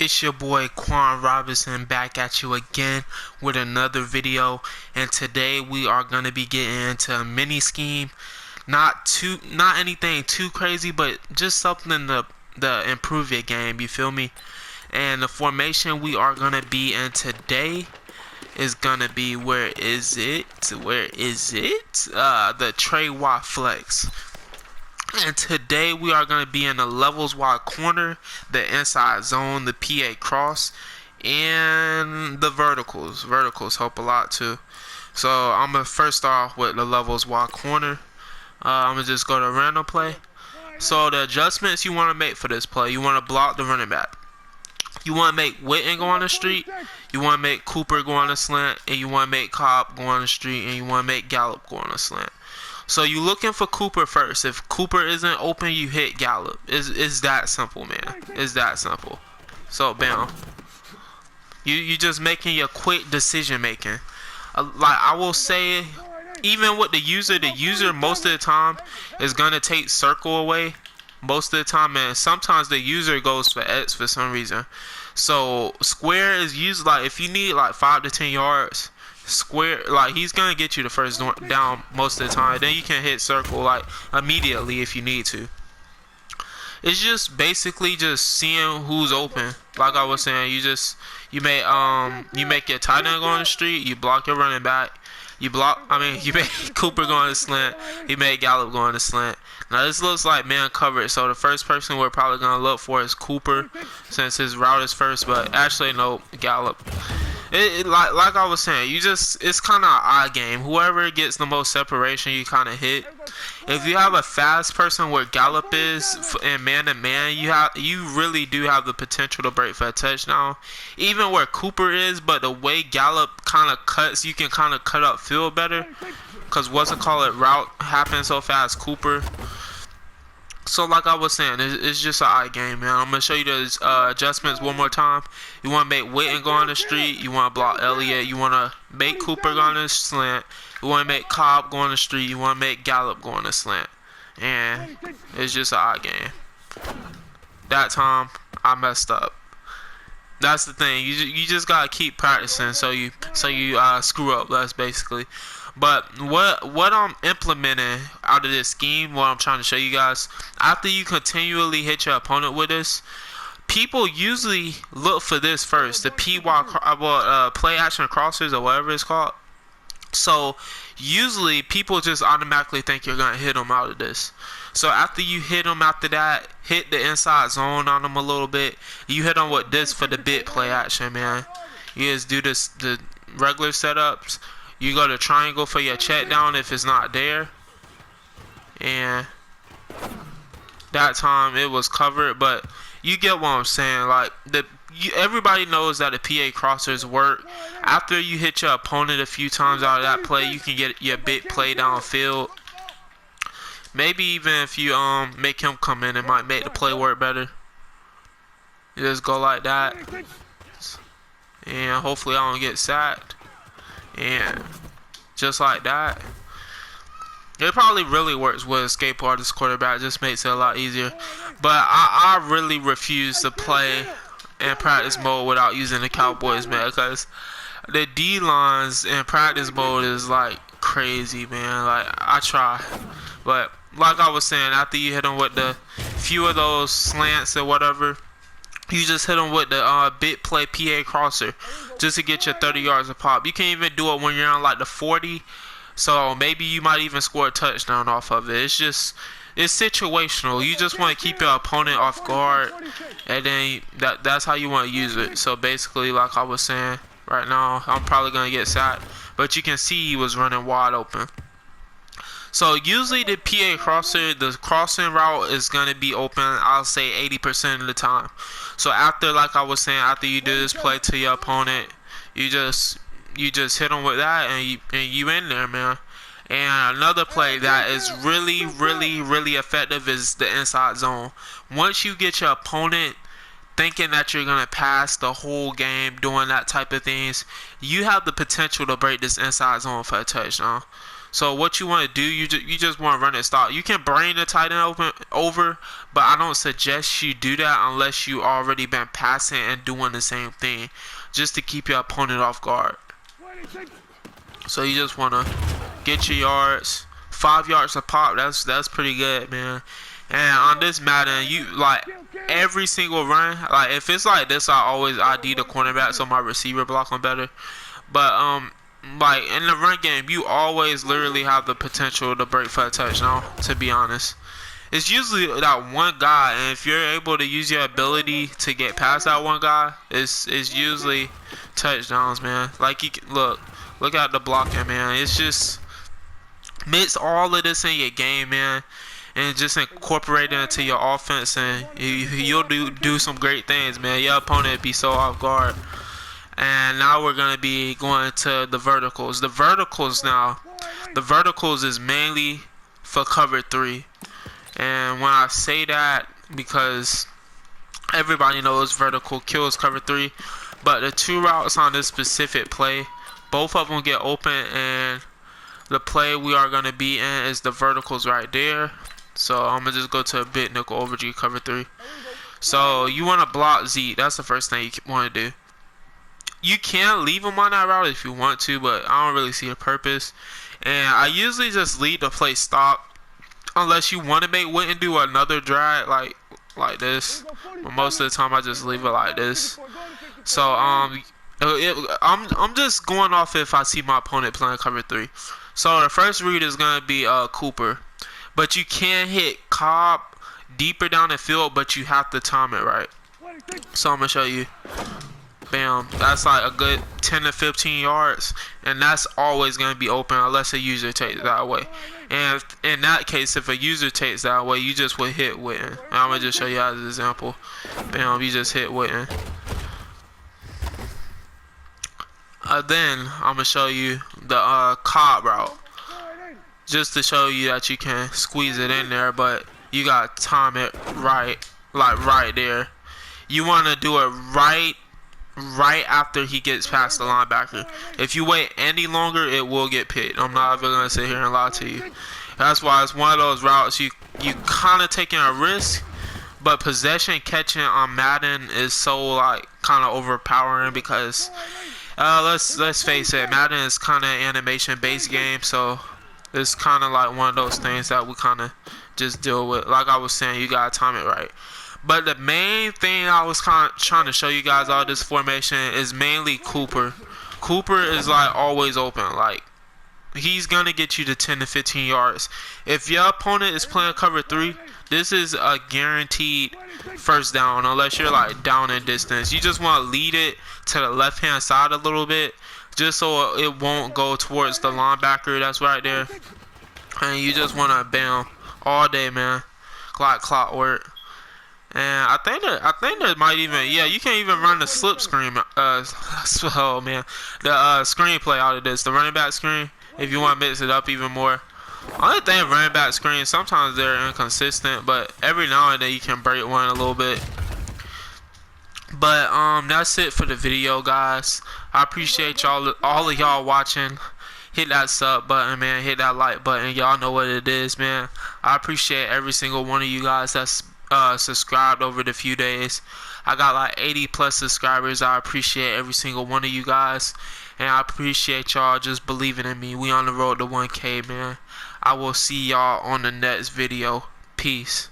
It's your boy Quan Robinson back at you again with another video, and today we are going to be getting into a mini scheme. Not anything too crazy, but just something to improve your game, you feel me? And the formation we are going to be in today is going to be, where is it? The Trey Watt flex. And today we are going to be in the levels wide corner, the inside zone, the PA cross, and the verticals. Verticals help a lot too. So I'm going to first start off with the levels wide corner. I'm going to just go to random play. So the adjustments you want to make for this play: you want to block the running back. You want to make Witten go on the street. You want to make Cooper go on the slant. And you want to make Cobb go on the street. And you want to make Gallup go on the slant. So you looking for Cooper first. If Cooper isn't open, you hit Gallup. It's that simple, man. It's that simple. So bam. You just making your quick decision making. Like I will say, even with the user most of the time is gonna take circle away. Most of the time, and sometimes the user goes for X for some reason. So square is used, like if you need like 5 to 10 yards. Square, like he's gonna get you the first down most of the time. Then you can hit circle like immediately if you need to. It's just basically just seeing who's open. Like I was saying, you make your tight end go on the street. You block your running back. You make Cooper go on the slant. You make Gallup go on the slant. Now this looks like man coverage, so the first person we're probably gonna look for is Cooper, since his route is first. But actually, no, Gallup. Like I was saying, it's kind of an odd game. Whoever gets the most separation, you kind of hit. If you have a fast person where Gallup is in man to man, you really do have the potential to break for a touchdown. Even where Cooper is, but the way Gallup kind of cuts, you can kind of cut up field better, because route happens so fast. Cooper. So like I was saying, it's just an eye game, man. I'm going to show you the adjustments one more time. You want to make Witten go on the street. You want to block Elliott. You want to make Cooper go on the slant. You want to make Cobb go on the street. You want to make Gallup go on the slant. And it's just an eye game. That time, I messed up. That's the thing. You just got to keep practicing so you screw up less, basically. But what I'm implementing out of this scheme, what I'm trying to show you guys, after you continually hit your opponent with this, people usually look for this first, the play action crossers or whatever it's called. So usually people just automatically think you're gonna hit them out of this. So after you hit them, after that, hit the inside zone on them a little bit. You hit them with this for the bit play action, man. You just do the regular setups. You go to triangle for your check down if it's not there. And that time it was covered, but you get what I'm saying. Like everybody knows that the PA crossers work. After you hit your opponent a few times out of that play, you can get your big play downfield. Maybe even if you make him come in, it might make the play work better. You just go like that, and hopefully I don't get sacked. And just like that, it probably really works with escape artist quarterback. Just makes it a lot easier. But I really refuse to play in practice mode without using the Cowboys, man, because the D lines in practice mode is like crazy, man. Like I try, but like I was saying, after you hit them with the few of those slants or whatever, you just hit them with the bit play PA crosser just to get your 30 yards a pop. You can't even do it when you're on like the 40. So maybe you might even score a touchdown off of it. It's situational. You just want to keep your opponent off guard, and then that's how you want to use it. So basically, like I was saying, right now I'm probably gonna get sacked, but you can see he was running wide open. So usually the PA crosser, the crossing route is gonna be open, I'll say 80% of the time. So after, like I was saying, after you do this play to your opponent, you just hit them with that, and you in there, man. And another play that is really effective is the inside zone. Once you get your opponent thinking that you're gonna pass the whole game doing that type of things, you have the potential to break this inside zone for a touchdown. So what you want to do, you just want to run it stop. You can bring the tight end over, but I don't suggest you do that unless you already been passing and doing the same thing, just to keep your opponent off guard. So you just want to get your yards, 5 yards a pop. That's pretty good, man. And on this Madden, you like every single run. Like if it's like this, I always ID the cornerback so my receiver block them better. But like in the run game, you always literally have the potential to break for a touchdown. To be honest, it's usually that one guy, and if you're able to use your ability to get past that one guy, it's usually touchdowns, man. Like you can, look at the blocking, man. It's just mix all of this in your game, man, and just incorporate it into your offense, and you'll do some great things, man. Your opponent be so off guard. And now we're going to be going to the verticals. The verticals is mainly for cover 3. And when I say that, because everybody knows vertical kills cover 3. But the 2 routes on this specific play, both of them get open. And the play we are going to be in is the verticals right there. So I'm going to just go to a bit nickel over G cover 3. So you want to block Zeke. That's the first thing you want to do. You can leave them on that route if you want to, but I don't really see a purpose. And I usually just leave the play stop unless you want to make Witten do another drag like this. But most of the time I just leave it like this. So I'm just going off if I see my opponent playing cover 3. So the first read is gonna be Cooper, but you can hit Cobb deeper down the field, but you have to time it right. So I'm gonna show you. Bam, that's like a good 10 to 15 yards, and that's always going to be open unless a user takes that way. And in that case, if a user takes that way, you just would hit Witten. I'm going to just show you as an example. Bam, you just hit Witten. Then I'm going to show you the Cobb route, just to show you that you can squeeze it in there, but you got to time it right, like right there. You want to do it right after he gets past the linebacker. If you wait any longer, it will get picked. I'm not even gonna sit here and lie to you. That's why it's one of those routes you kind of taking a risk, but possession catching on Madden is so like kind of overpowering because let's face it, Madden is kind of animation based game, so it's kind of like one of those things that we kind of just deal with. Like I was saying, you gotta time it right. But the main thing I was kind of trying to show you guys out of this formation is mainly Cooper. Cooper is like always open. Like he's gonna get you to 10 to 15 yards. If your opponent is playing cover 3, this is a guaranteed first down unless you're like down in distance. You just want to lead it to the left hand side a little bit, just so it won't go towards the linebacker that's right there. And you just want to bam all day, man, like clockwork. And I think that might even, yeah, you can even run the slip screen, oh man, the screenplay out of this, the running back screen, if you want to mix it up even more. Only thing running back screens, sometimes they're inconsistent, but every now and then you can break one a little bit. But that's it for the video, guys. I appreciate all of y'all watching. Hit that sub button, man. Hit that like button. Y'all know what it is, man. I appreciate every single one of you guys that's subscribed over the few days. I got like 80 plus subscribers. I appreciate every single one of you guys, and I appreciate y'all just believing in me. We on the road to 1K, man. I will see y'all on the next video. Peace.